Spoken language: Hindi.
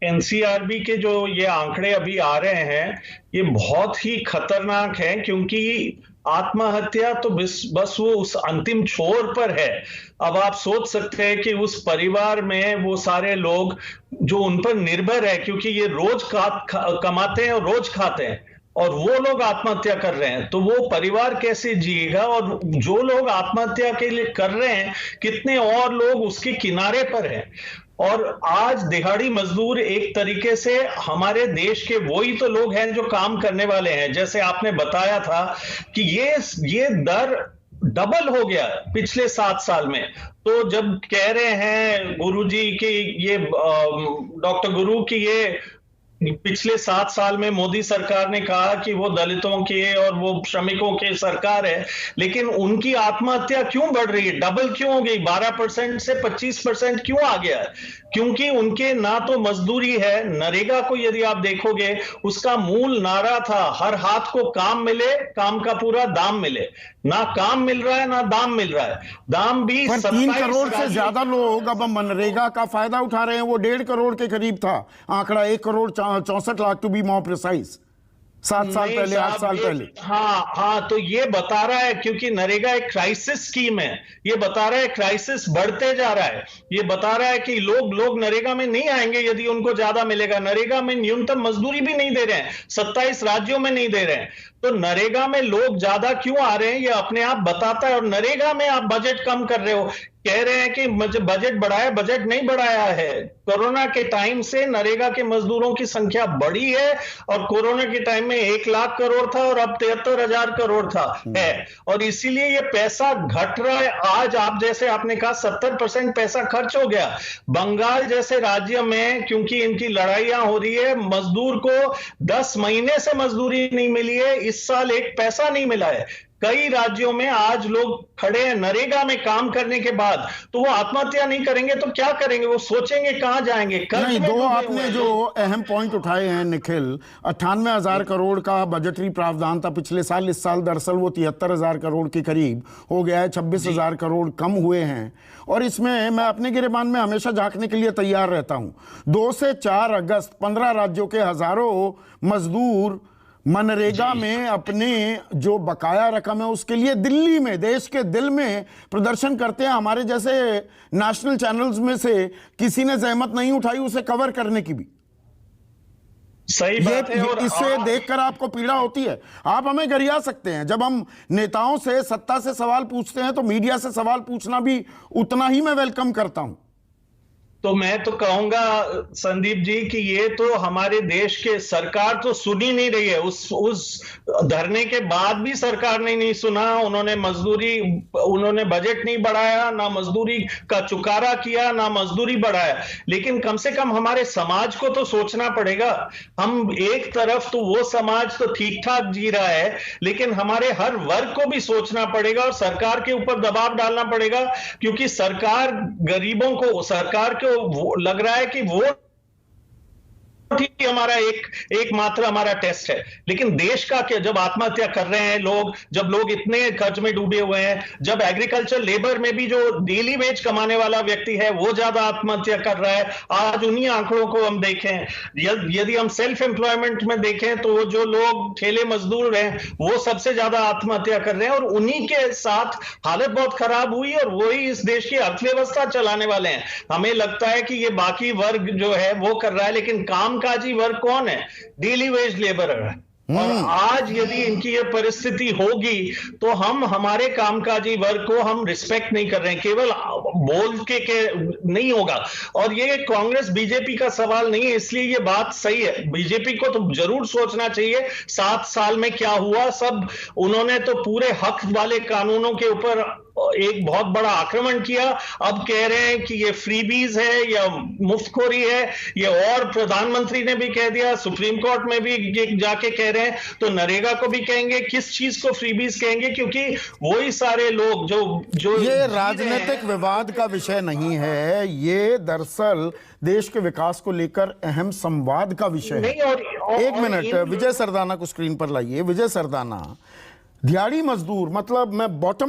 एनसीआरबी के जो ये आंकड़े अभी आ रहे हैं, ये बहुत ही खतरनाक हैं, क्योंकि आत्महत्या तो बस वो उस अंतिम छोर पर है। अब आप सोच सकते हैं कि उस परिवार में वो सारे लोग जो उन पर निर्भर है, क्योंकि ये रोज कमाते हैं और रोज खाते हैं, और वो लोग आत्महत्या कर रहे हैं, तो वो परिवार कैसे जिएगा? और जो लोग आत्महत्या के लिए कर रहे हैं, कितने और लोग उसके किनारे पर हैं। और आज दिहाड़ी मजदूर एक तरीके से हमारे देश के वही तो लोग हैं जो काम करने वाले हैं। जैसे आपने बताया था कि ये दर डबल हो गया पिछले 7 साल में। तो जब कह रहे हैं गुरुजी की ये डॉक्टर गुरु की ये पिछले 7 साल में मोदी सरकार ने कहा कि वो दलितों के और वो श्रमिकों की सरकार है, लेकिन उनकी आत्महत्या क्यों बढ़ रही है? डबल क्यों हो गई? 12% से 25% क्यों आ गया? क्योंकि उनके ना तो मजदूरी है। नरेगा को यदि आप देखोगे, उसका मूल नारा था हर हाथ को काम मिले, काम का पूरा दाम मिले। ना काम मिल रहा है, ना दाम मिल रहा है। दाम भी 3 करोड़ से ज्यादा लोग अब मनरेगा का फायदा उठा रहे हैं। वो 1.5 करोड़ के करीब था आंकड़ा, 1,64,00,000 टू बी मोर प्रिसाइज, 7 साल पहले, 8 साल पहले। हाँ, तो ये बता रहा है, क्योंकि नरेगा एक क्राइसिस स्कीम है, ये बता रहा है क्राइसिस बढ़ते जा रहा है। ये बता रहा है कि लोग नरेगा में नहीं आएंगे यदि उनको ज्यादा मिलेगा। नरेगा में न्यूनतम मजदूरी भी नहीं दे रहे हैं, 27 राज्यों में नहीं दे रहे हैं। तो नरेगा में लोग ज्यादा क्यों आ रहे हैं, ये अपने आप बताता है। और नरेगा में आप बजट कम कर रहे हो, कह रहे हैं कि बजट बढ़ाया, बजट नहीं बढ़ाया है। कोरोना के टाइम से नरेगा के मजदूरों की संख्या बढ़ी है, और कोरोना के टाइम में 1 लाख करोड़ था और अब 73,000 करोड़ है। और इसीलिए ये पैसा घट रहा है। आज आप जैसे आपने कहा 70% पैसा खर्च हो गया। बंगाल जैसे राज्य में, क्योंकि इनकी लड़ाइयां हो रही है, मजदूर को 10 महीने से मजदूरी नहीं मिली है, इस साल 1 पैसा नहीं मिला है। कई राज्यों में आज लोग खड़े हैं नरेगा में काम करने के बाद, तो वो आत्महत्या नहीं करेंगे तो क्या करेंगे? वो सोचेंगे कहां जाएंगे? नहीं, दो आपने जो अहम पॉइंट उठाए हैं निखिल, 98,000 करोड़ का बजटरी प्रावधान था पिछले साल। इस साल दरअसल वो 73,000 करोड़ के करीब हो गया है, 26,000 करोड़ कम हुए हैं। और इसमें मैं अपने गिरेबान में हमेशा झांकने के लिए तैयार रहता हूं। 2 से 4 अगस्त 15 राज्यों के हजारों मजदूर मनरेगा में अपने जो बकाया रकम है उसके लिए दिल्ली में, देश के दिल में प्रदर्शन करते हैं। हमारे जैसे नेशनल चैनल्स में से किसी ने जहमत नहीं उठाई उसे कवर करने की भी। सही बात है। और इससे देखकर आपको पीड़ा होती है। आप हमें गरिया सकते हैं, जब हम नेताओं से, सत्ता से सवाल पूछते हैं तो मीडिया से सवाल पूछना भी उतना ही मैं वेलकम करता हूं। तो मैं तो कहूंगा संदीप जी कि ये तो हमारे देश के सरकार तो सुन ही नहीं रही है। उस धरने के बाद भी सरकार ने नहीं सुना। उन्होंने बजट नहीं बढ़ाया, ना मजदूरी का चुकारा किया, ना मजदूरी बढ़ाया। लेकिन कम से कम हमारे समाज को तो सोचना पड़ेगा। हम एक तरफ तो वो समाज तो ठीक ठाक जी रहा है, लेकिन हमारे हर वर्ग को भी सोचना पड़ेगा और सरकार के ऊपर दबाव डालना पड़ेगा, क्योंकि सरकार गरीबों को, सरकार को वो लग रहा है कि वो हमारा एकमात्र हमारा टेस्ट है। लेकिन देश का क्या, जब आत्महत्या कर रहे हैं लोग, जब लोग इतने कर्ज में डूबे हुए हैं, जब एग्रीकल्चर लेबर में भी जो डेली वेज कमाने वाला व्यक्ति है वो ज्यादा आत्महत्या कर रहा है। आज उन्हीं आंकड़ों को हम देखें, यदि हम सेल्फ एम्प्लॉयमेंट में देखें तो जो लोग ठेले मजदूर हैं वो सबसे ज्यादा आत्महत्या कर रहे हैं, और उन्हीं के साथ हालत बहुत खराब हुई, और वही इस देश की अर्थव्यवस्था चलाने वाले हैं। हमें लगता है कि ये बाकी वर्ग जो है वो कर रहा है, लेकिन कामकाजी वर्ग कौन है? डेली वेज लेबरर है। और आज यदि इनकी ये परिस्थिति होगी तो हम हमारे कामकाजी वर्ग को हम रिस्पेक्ट नहीं कर रहे हैं। केवल बोल के नहीं होगा। और ये कांग्रेस बीजेपी का सवाल नहीं है, इसलिए ये बात सही है। बीजेपी को तो जरूर सोचना चाहिए 7 साल में क्या हुआ। सब उन्होंने तो पूरे हक वाले कानूनों के ऊपर एक बहुत बड़ा आक्रमण किया। अब कह रहे हैं कि ये फ्रीबीज है या मुफ्तखोरी है ये, और प्रधानमंत्री ने भी कह दिया, सुप्रीम कोर्ट में भी जाके कह रहे हैं, तो नरेगा को भी कहेंगे। किस चीज को फ्रीबीज कहेंगे? क्योंकि वही सारे लोग जो ये राजनीतिक विवाद का विषय नहीं है, ये दरअसल देश के विकास को लेकर अहम संवाद का विषय है। एक मिनट, विजय सरदाना को स्क्रीन पर लाइए। विजय सरदाना, दिहाड़ी मजदूर मतलब मैं बॉटम